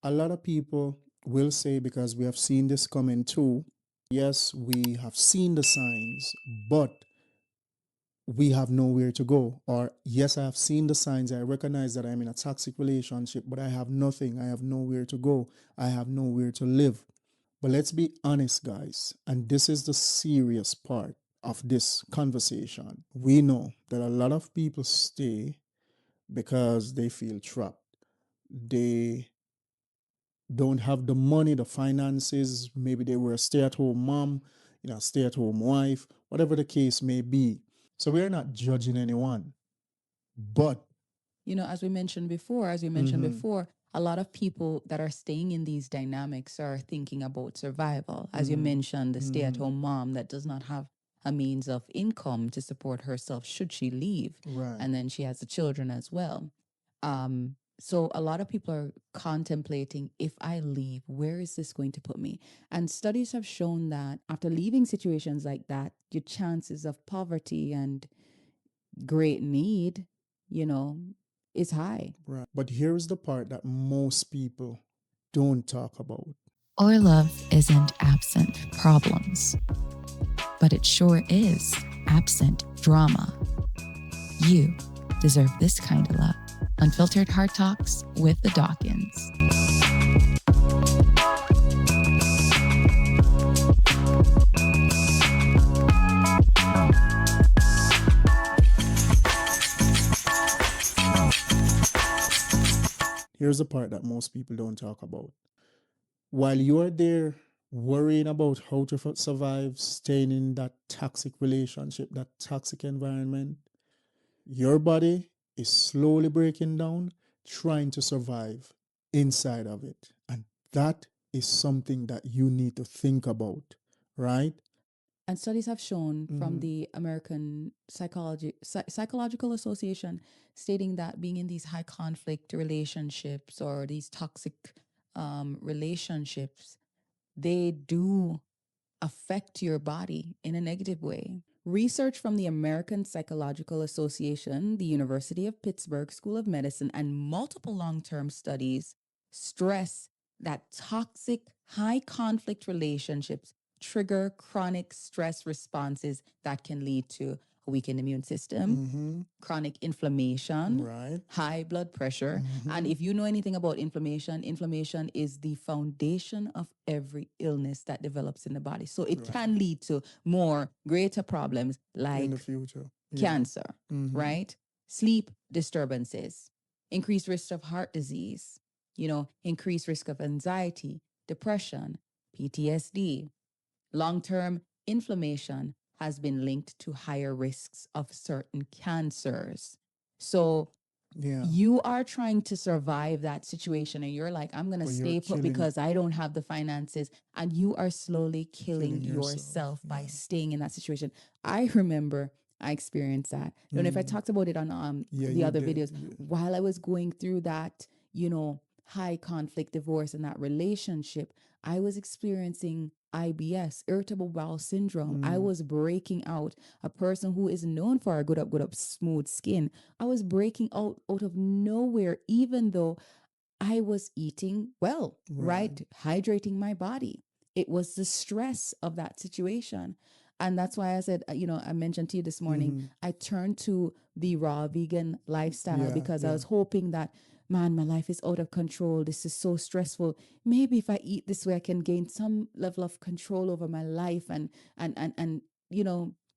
A lot of people will say, because we have seen this coming too, yes, we have seen the signs, but we have nowhere to go. Or, yes, I have seen the signs. I recognize that I'm in a toxic relationship, but I have nothing. I have nowhere to go. I have nowhere to live. But let's be honest, guys, and this is the serious part of this conversation. We know that a lot of people stay because they feel trapped. They don't have the money, the finances. Maybe they were a stay at home mom, stay at home wife, whatever the case may be. So we're not judging anyone. But As we mentioned mhm, before, a lot of people that are staying in these dynamics are thinking about survival. As you mhm, mentioned, the stay at mhm, home mom that does not have a means of income to support herself should she leave. right, And then she has the children as well. So a lot of people are contemplating, if I leave, where is this going to put me? And studies have shown that after leaving situations like that, your chances of poverty and great need, you know, is high. right. But here's the part that most people don't talk about. Our love isn't absent problems, but it sure is absent drama. You deserve this kind of love. Unfiltered Heart Talks with the Dawkins. Here's the part that most people don't talk about. While you're there worrying about how to survive, staying in that toxic relationship, that toxic environment, your body is slowly breaking down, trying to survive inside of it. And that is something that you need to think about, right? And studies have shown from Mm-hmm. the American Psychological Association stating that being in these high conflict relationships or these toxic relationships, they do affect your body in a negative way. Research from the American Psychological Association, the University of Pittsburgh School of Medicine, and multiple long term studies stress that toxic, high conflict relationships trigger chronic stress responses that can lead to a weakened immune system, Mm-hmm. chronic inflammation, Right. high blood pressure. And Mm-hmm. if you know anything about inflammation, inflammation is the foundation of every illness that develops in the body. So it Right. can lead to more greater problems In the like future. Yeah. cancer, Mm-hmm. right? Sleep disturbances, increased risk of heart disease, increased risk of anxiety, depression, PTSD. Long term inflammation has been linked to higher risks of certain cancers. So Yeah. you are trying to survive that situation and you're like, I'm going to But you're stay put killing because I don't have the finances. And you are slowly killing killing yourself. yourself by Yeah. staying in that situation. I remember I experienced that. I don't know if I Mm. talked about it on Yeah, the you other did. videos. While I was going through that, high conflict divorce and that relationship, I was experiencing IBS, irritable bowel syndrome. I Mm. was breaking out. A person who is known for a good up, smooth skin. I was breaking out of nowhere, even though I was eating well, right? Right. Hydrating my body. It was the stress of that situation. And that's why I said, I mentioned to you this morning, Mm-hmm. I turned to the raw vegan lifestyle Yeah. because I Yeah. was hoping that, man, my life is out of control. This is so stressful. Maybe if I eat this way, I can gain some level of control over my life and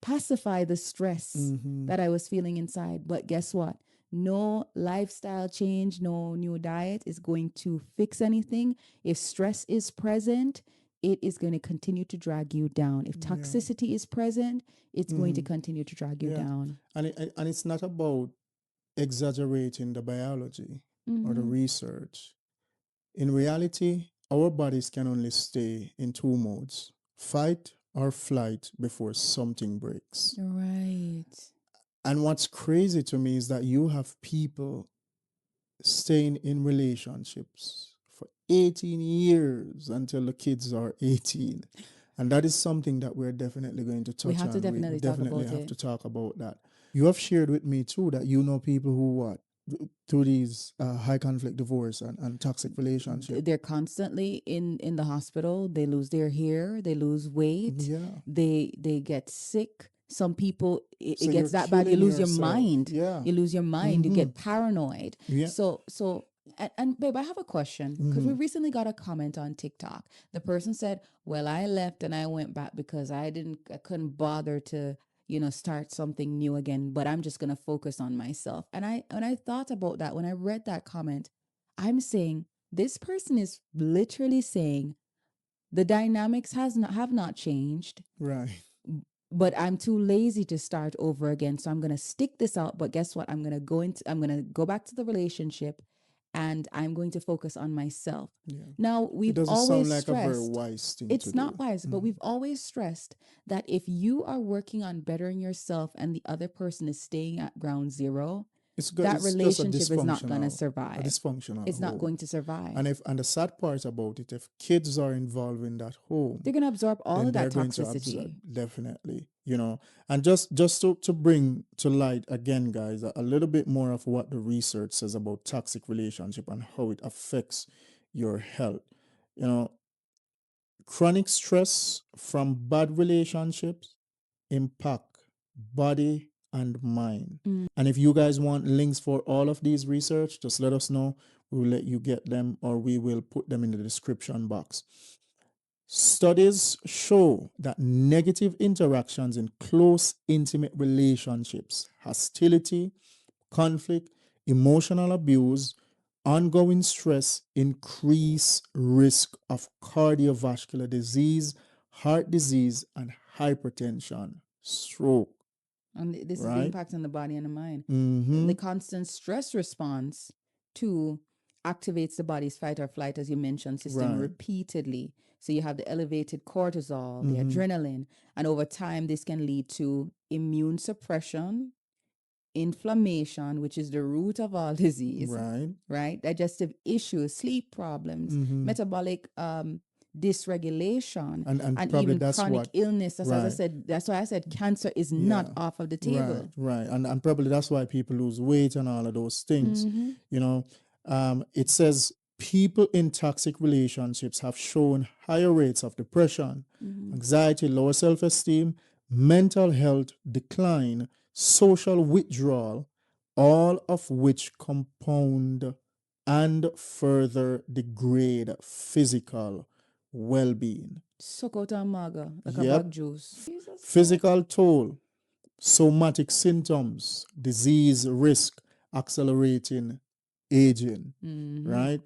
pacify the stress Mm-hmm. that I was feeling inside. But guess what? No lifestyle change, no new diet is going to fix anything. If stress is present, it is going to continue to drag you down. If Yeah. toxicity is present, it's going to Mm-hmm. continue to drag you Yeah. down. And it's not about exaggerating the biology or the Mm-hmm. research. In reality, our bodies can only stay in two modes: fight or flight before something breaks. Right. And what's crazy to me is that you have people staying in relationships for 18 years until the kids are 18. And that is something that we're definitely going to We touch have to on. We definitely talk definitely about have it. to talk about that. You have shared with me too that you know people who what? through these high conflict divorce and toxic relationship. They're constantly in the hospital. They lose their hair, they lose weight, Yeah. they get sick. Some people, it So you're gets that bad, you killing lose your yourself. mind. Yeah. You lose your mind, you Mm-hmm. get paranoid. Yeah. So and babe, I have a question, because we Mm-hmm. recently got a comment on TikTok. The person said, well, I left and I went back because I couldn't bother to, start something new again, but I'm just going to focus on myself. And I thought about that when I read that comment. I'm saying this person is literally saying the dynamics have not changed, Right. but I'm too lazy to start over again. So I'm going to stick this out. But guess what? I'm going to go back to the relationship, and I'm going to focus on myself. Yeah. Now, It we've doesn't sound always like a very stressed, wise thing to it's not do. wise, but we've always stressed that if you are working on bettering yourself and the other person is staying at ground zero, that It's just a relationship is not going to a survive. dysfunctional It's not home. going to survive. And the sad part about it, if kids are involved in that home, They're going to absorb all then of they're that going to absorb, toxicity. definitely, and just to bring to light again, guys, a little bit more of what the research says about toxic relationship and how it affects your health. you know Chronic stress from bad relationships impact body and mind. And if you guys want links for all of these research, just let us know. We will let you get them, or we will put them in the description box. Studies show that negative interactions in close, intimate relationships, hostility, conflict, emotional abuse, ongoing stress increase risk of cardiovascular disease, heart disease, and hypertension, stroke. And this is the Right? impact on the body and the mind. Mm-hmm. The constant stress response to activates the body's fight or flight, as you mentioned, system Right. repeatedly. So you have the elevated cortisol, the Mm-hmm. adrenaline, and over time, this can lead to immune suppression, inflammation, which is the root of all disease, Right. Digestive issues, sleep problems, Mm-hmm. metabolic dysregulation, And and probably even that's chronic what illness. As I right. said, that's why I said cancer is Yeah. not off of the table. Right. And probably that's why people lose weight and all of those things. It says people in toxic relationships have shown higher rates of depression, anxiety, lower self-esteem, mental health decline, social withdrawal, all of which compound and further degrade physical well-being. Sokota maga, like a Yep. bag juice. Jesus Physical toll, somatic symptoms, disease risk, accelerating aging, right?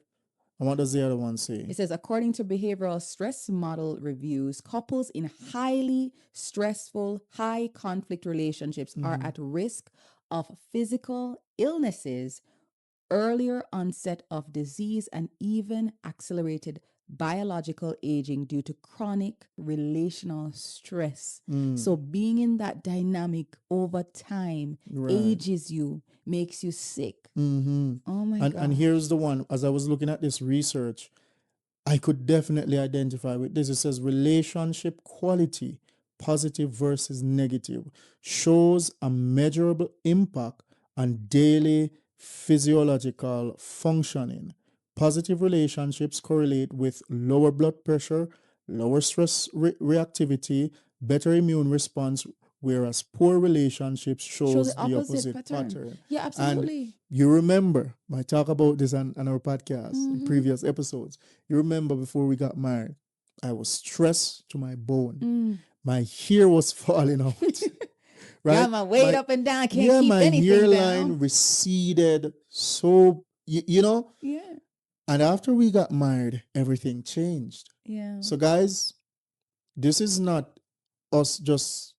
And what does the other one say? It says, according to behavioral stress model reviews, couples in highly stressful, high conflict relationships are at risk of physical illnesses, earlier onset of disease, and even accelerated biological aging due to chronic relational stress. So being in that dynamic over time ages you, makes you sick. Oh my God. And here's the one, as I was looking at this research, I could definitely identify with this. It says relationship quality, positive versus negative, shows a measurable impact on daily physiological functioning. Positive relationships correlate with lower blood pressure, lower stress reactivity, better immune response, whereas poor relationships shows the opposite pattern. Yeah, absolutely. And you remember, I talk about this on our podcast in previous episodes. You remember before we got married, I was stressed to my bone. My hair was falling out. Right? Got my weight up and down. Can't yeah, keep my anything hairline down. receded. So, Yeah. And after we got married, everything changed. Yeah. So, guys, this is not us just,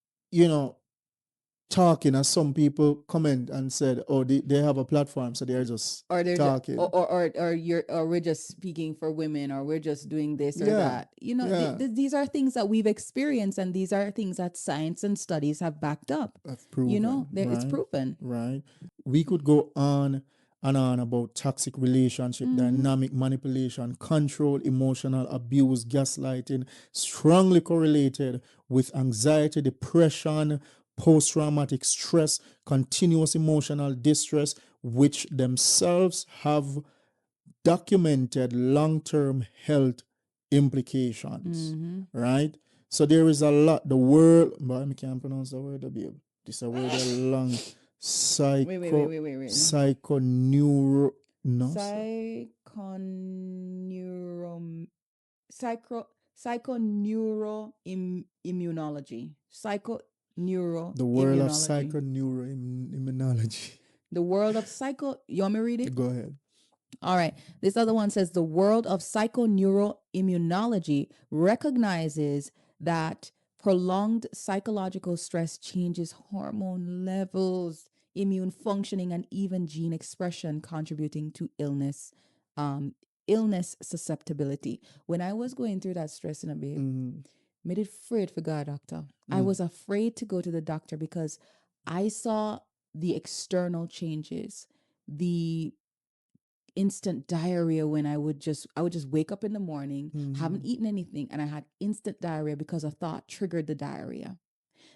talking, as some people comment and said, oh, they have a platform, so they're just Or they're talking. or we're just speaking for women, or we're just doing this or that. These are things that we've experienced, and these are things that science and studies have backed up. I've proven, It's proven. Right. We could go on and on about toxic relationship, dynamic manipulation, control, emotional abuse, gaslighting, strongly correlated with anxiety, depression, post-traumatic stress, continuous emotional distress, which themselves have documented long-term health implications, right? So there is a lot. The word, but I can't pronounce the word, babe. This is a word a long Wait. psychoneuro, no, psychoneuroimmunology. the world of Psychoneuroimmunology. psychoneuroimmunology. The world of psycho. You want me to read it? Go ahead. All right. This other one says the world of psychoneuroimmunology recognizes that prolonged psychological stress changes hormone levels, immune functioning, and even gene expression, contributing to illness susceptibility. When I was going through that stress in a babe, made it afraid for God, doctor. I was afraid to go to the doctor because I saw the external changes, the instant diarrhea when I would just wake up in the morning, haven't eaten anything, and I had instant diarrhea because a thought triggered the diarrhea,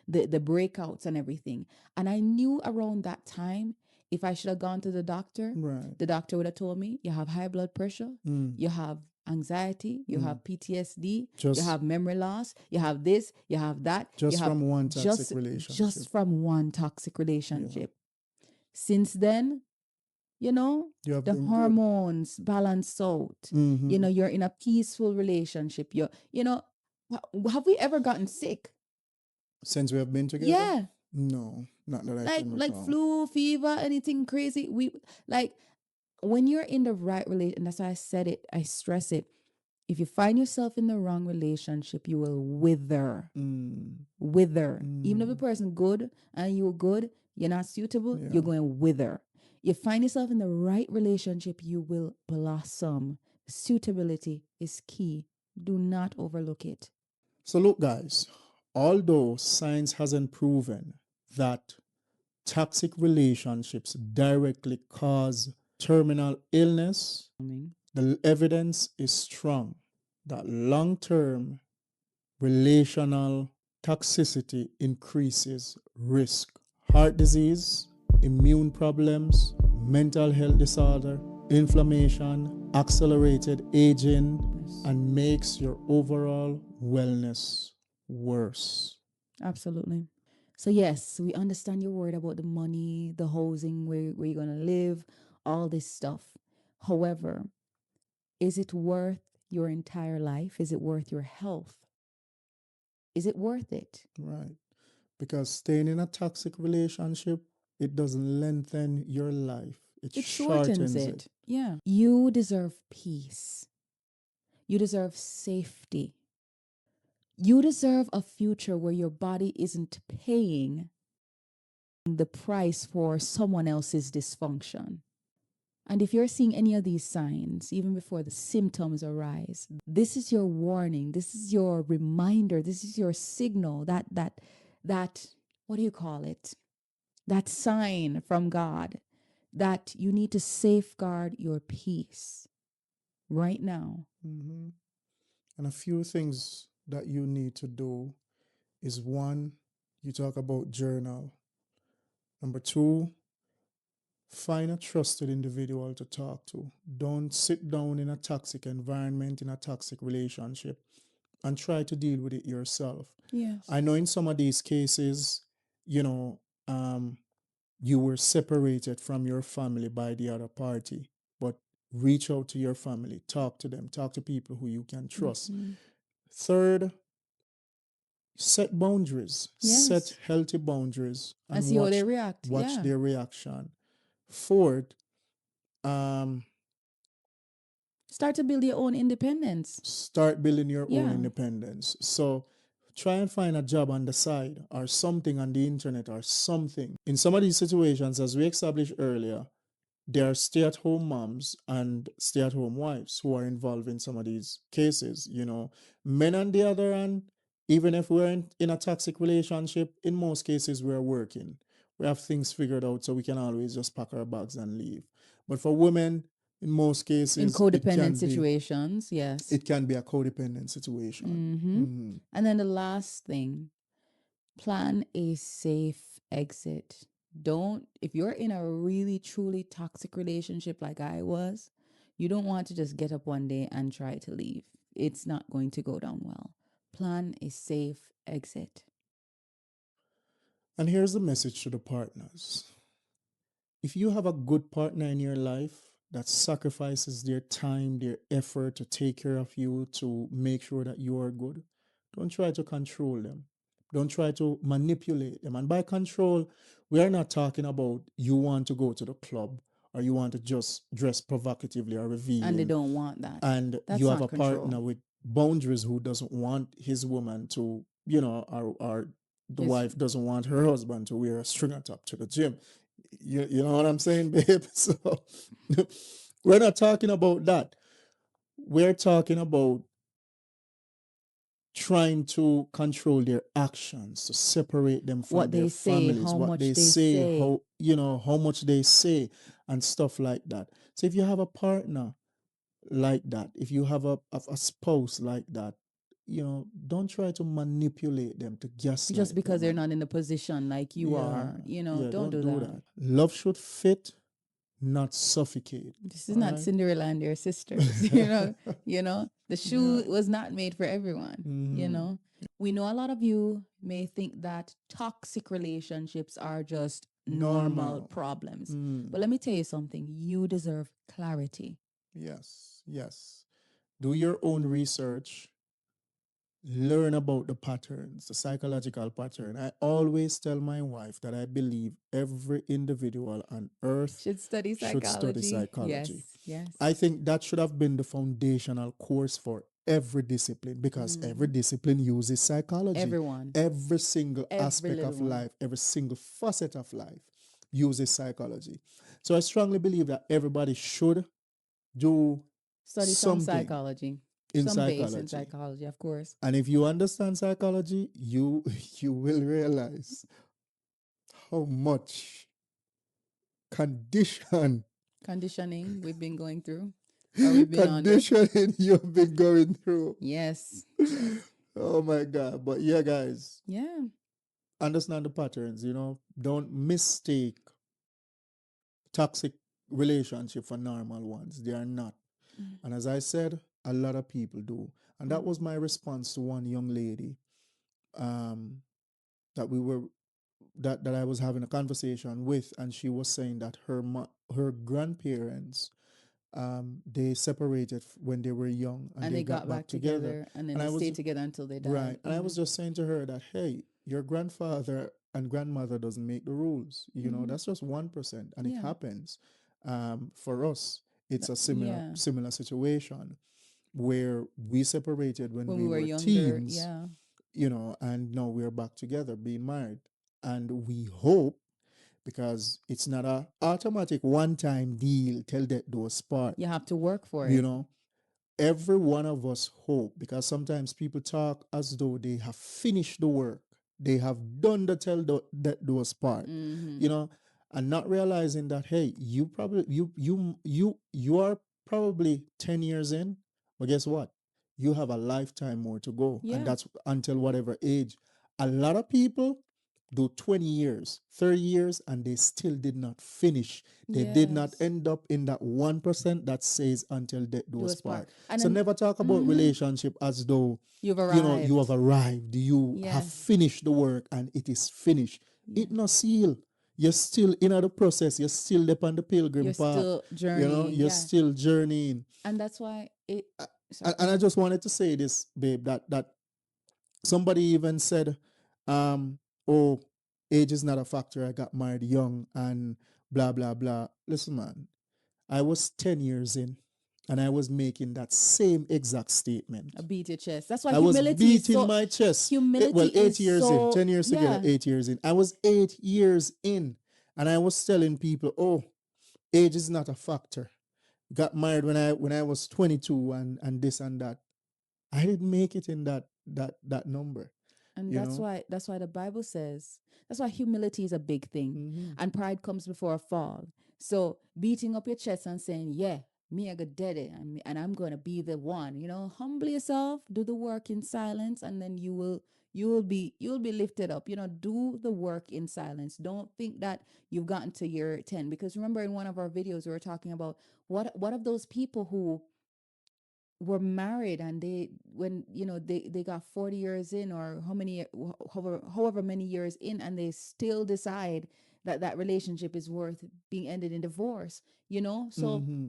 the breakouts and everything. And I knew around that time, if I should have gone to the doctor, Right. the doctor would have told me, you have high blood pressure, you have anxiety, you have PTSD, you have memory loss, you have this, you have that, you have from one toxic relationship. just from one toxic relationship. Since then, you know, You have the been good. hormones balance out. You know, you're in a peaceful relationship. Have we ever gotten sick? Since we have been together? Yeah. No, not that I can Like recall. flu, fever, anything crazy. We like when you're in the right relation, and that's why I said it, I stress it. If you find yourself in the wrong relationship, you will wither. Wither. Even if the person good and you're good, you're not suitable, you're going to wither. You find yourself in the right relationship, you will blossom. Suitability is key. Do not overlook it. So look, guys, although science hasn't proven that toxic relationships directly cause terminal illness, the evidence is strong that long-term relational toxicity increases risk. Heart disease, immune problems, mental health disorder, inflammation, accelerated aging, and makes your overall wellness worse. Absolutely. So yes, we understand you're worried about the money, the housing, where you're going to live, all this stuff. However, is it worth your entire life? Is it worth your health? Is it worth it? Right. Because staying in a toxic relationship, it doesn't lengthen your life. It shortens it. Yeah. You deserve peace. You deserve safety. You deserve a future where your body isn't paying the price for someone else's dysfunction. And if you're seeing any of these signs, even before the symptoms arise, this is your warning. This is your reminder. This is your signal that what do you call it? That sign from God that you need to safeguard your peace right now. And a few things that you need to do is one, you talk about journal. Number two, find a trusted individual to talk to. Don't sit down in a toxic environment, in a toxic relationship, and try to deal with it yourself. Yes. I know in some of these cases, you were separated from your family by the other party, but reach out to your family, talk to them, talk to people who you can trust. Third, set boundaries, set healthy boundaries, and see how they react. Watch their reaction. Fourth, start to build your own independence. Start building your own independence. So try and find a job on the side or something on the internet or something. In some of these situations, as we established earlier, there are stay-at-home moms and stay-at-home wives who are involved in some of these cases. Men on the other hand, even if we're in a toxic relationship, in most cases we're working. We have things figured out, so we can always just pack our bags and leave. But for women, in most cases, in codependent situations, yes, it can be a codependent situation. And then the last thing, plan a safe exit. Don't, if you're in a really truly toxic relationship like I was, you don't want to just get up one day and try to leave. It's not going to go down well. Plan a safe exit. And here's the message to the partners. If you have a good partner in your life that sacrifices their time, their effort to take care of you, to make sure that you are good, don't try to control them. Don't try to manipulate them. And by control, we are not talking about you want to go to the club or you want to just dress provocatively or And they revealing, don't want that. and That's you have not a partner control. with boundaries who doesn't want his woman to, or the It's wife doesn't want her husband to wear a stringer top to the gym. You know what I'm saying, babe? So we're not talking about that. We're talking about trying to control their actions, to separate them from what their they say, families, how what much they they say, say. how much they say, and stuff like that. So if you have a partner like that, if you have a spouse like that, don't try to manipulate them, to Just gaslight because them. they're And not in the position like you yeah, are, yeah, don't don't do do that. that. Love should fit, not suffocate. This is All not right. Cinderella and their sisters, the shoe Yeah. was not made for everyone, Mhm. We know a lot of you may think that toxic relationships are just normal Normal. problems. Mm. But let me tell you something, you deserve clarity. Yes, yes. Do your own research. Learn about the patterns, the psychological pattern. I always tell my wife that I believe every individual on earth Should study should study psychology. psychology. Yes, yes. I think that should have been the foundational course for every discipline, because every discipline uses psychology. Everyone, Every single every aspect little of one. life, every single facet of life uses psychology. So I strongly believe that everybody should do Study some something psychology, in some base in psychology. psychology, of course. And if you understand psychology, you will realize how much condition Conditioning we've been going through, or we've been under. conditioning you've been going through. Yes, yes. Oh my God. But yeah, guys, Yeah. understand the patterns, Don't mistake toxic relationship for normal ones. They are not. And as I said, a lot of people do. And that was my response to one young lady, um, that we were that I was having a conversation with, and she was saying that her grandparents, they separated when they were young, and And they they got got back back together. together and then And they I was stayed together until they right, died. and I was just saying to her that, hey, your grandfather and grandmother doesn't make the rules. That's just 1%, and it Yeah. happens. For us, it's a similar Yeah. similar situation where we separated when When we we were were younger, teens, yeah. and now we're back together, being married. And we hope, because it's not a automatic one-time deal till death do us part, You have to work for you it. know. Every one of us hope, because sometimes people talk as though they have finished the work, they have done the till that do us part, Mm-hmm. you know, and not realizing that, hey, you probably you are probably 10 years in, but guess what? You have a lifetime more to go, and Yeah. that's until whatever age. A lot of people do 20 years, 30 years, and they still did not finish. They did not Yes. end up in that 1% that says until death do Do us us part. part. And So then never talk about relationship as though, you've you have arrived. arrived, you have Yes. finished the work and it is finished. Yeah. It no seal. You're still in the process. You're still up on the pilgrim You're path. still journeying. You're Yeah. still journeying. And that's why it sorry, And I just wanted to say this, babe, that somebody even said, oh, age is not a factor. I got married young and blah, blah, blah. Listen, man, I was 10 years in and I was making that same exact statement. beat your chest. That's why I was humility is beating so my chest. humility Well, is 8 years in, so 10 years together, yeah. 8 years in. I was 8 years in and I was telling people, oh, age is not a factor. Got married when I was 22 and this and that. I didn't make it in that number, And you know. that's why the Bible says that's why humility is a big thing. Mm-hmm. And pride comes before a fall. So beating up your chest and saying, yeah, me I got dead it and I'm gonna be the one, humble yourself, do the work in silence, and then you'll be lifted up. Do the work in silence. Don't think that you've gotten to year 10, because remember, in one of our videos we were talking about what of those people who were married, and they when they got 40 years in, or however many years in, and they still decide that that relationship is worth being ended in divorce. So Mm-hmm.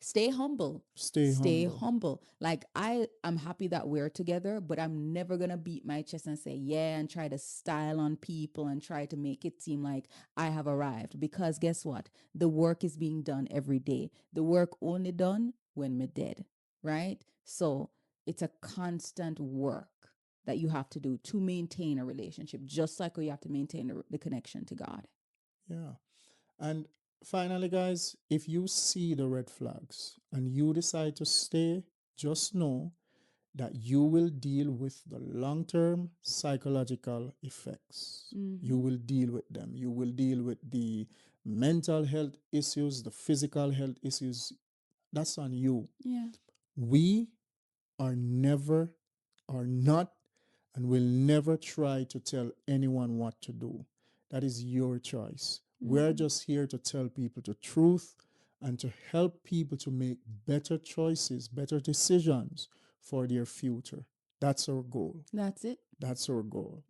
stay humble. Stay Stay humble. humble. Like, I'm happy that we're together, but I'm never gonna beat my chest and say yeah, and try to style on people and try to make it seem like I have arrived, because guess what, the work is being done every day. The work only done when we're dead, right? So it's a constant work that you have to do to maintain a relationship, just like you have to maintain the connection to God. Yeah. And finally, guys, if you see the red flags and you decide to stay, just know that you will deal with the long term psychological effects. You Mm-hmm. will deal with them. You will deal with the mental health issues, the physical health issues. That's on you. Yeah. We are never, are not, and will never try to tell anyone what to do. That is your choice. We're Mm-hmm. just here to tell people the truth and to help people to make better choices, better decisions for their future. That's our goal. That's it. That's our goal.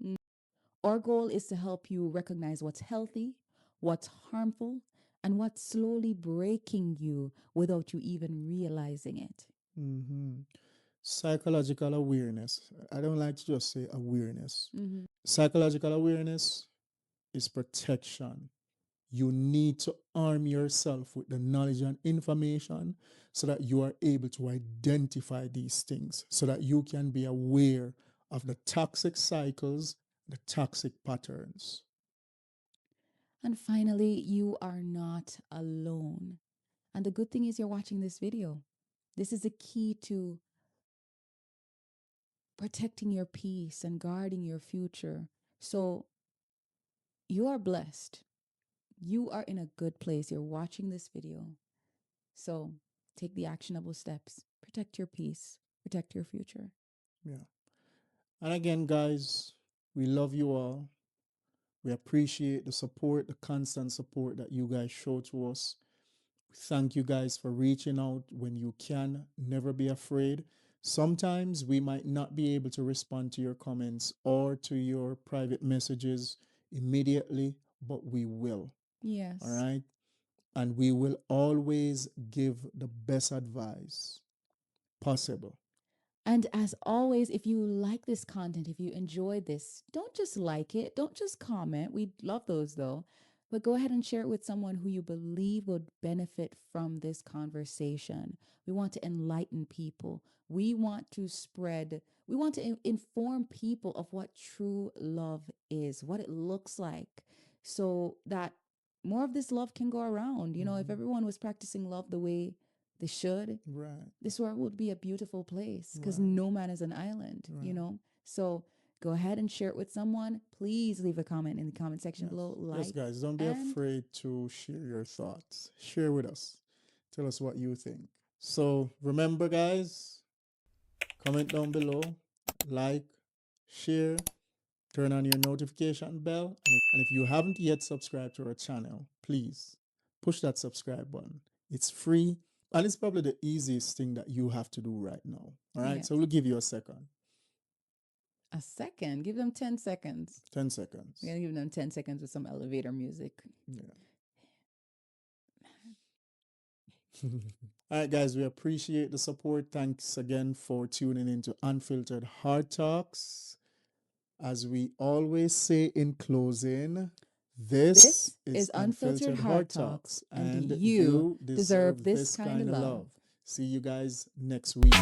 Our goal is to help you recognize what's healthy, what's harmful, and what's slowly breaking you without you even realizing it. Mhm. Psychological awareness. I don't like to just say awareness. Mm-hmm. Psychological awareness is protection. You need to arm yourself with the knowledge and information so that you are able to identify these things, so that you can be aware of the toxic cycles, the toxic patterns. And finally, you are not alone. And the good thing is, you're watching this video. This is the key to protecting your peace and guarding your future. So you are blessed. You are in a good place. You're watching this video. So take the actionable steps. Protect your peace. Protect your future. Yeah. And again, guys, we love you all. We appreciate the support, the constant support that you guys show to us. Thank you guys for reaching out when you can. Never be afraid. Sometimes we might not be able to respond to your comments or to your private messages immediately, but we will. All Yes. right. And we will always give the best advice possible. And as always, if you like this content, if you enjoyed this, don't just like it, don't just comment. We love those though. But go ahead and share it with someone who you believe would benefit from this conversation. We want to enlighten people. We want to inform people of what true love is, what it looks like, so that more of this love can go around. If everyone was practicing love the way they should, Right. this world would be a beautiful place, because Right. no man is an island, Right. So go ahead and share it with someone. Please leave a comment in the comment section Yes. below. Yes, Like, guys, don't be and afraid to share your thoughts. Share with us. Tell us what you think. So remember, guys, comment down below, like, share, turn on your notification bell. And if you haven't yet subscribed to our channel, please push that subscribe button. It's free and it's probably the easiest thing that you have to do right now. All right. yes, So we'll give you a second. a second. Give them 10 seconds. 10 seconds. We're gonna give them 10 seconds with some elevator music. Yeah. All right, guys, we appreciate the support. Thanks again for tuning into Unfiltered Hard Talks. As we always say in closing, this is Unfiltered Unfiltered Hard Hard Talks, Talks, and and you you deserve deserve this this kind of kind of love. love. See you guys next week.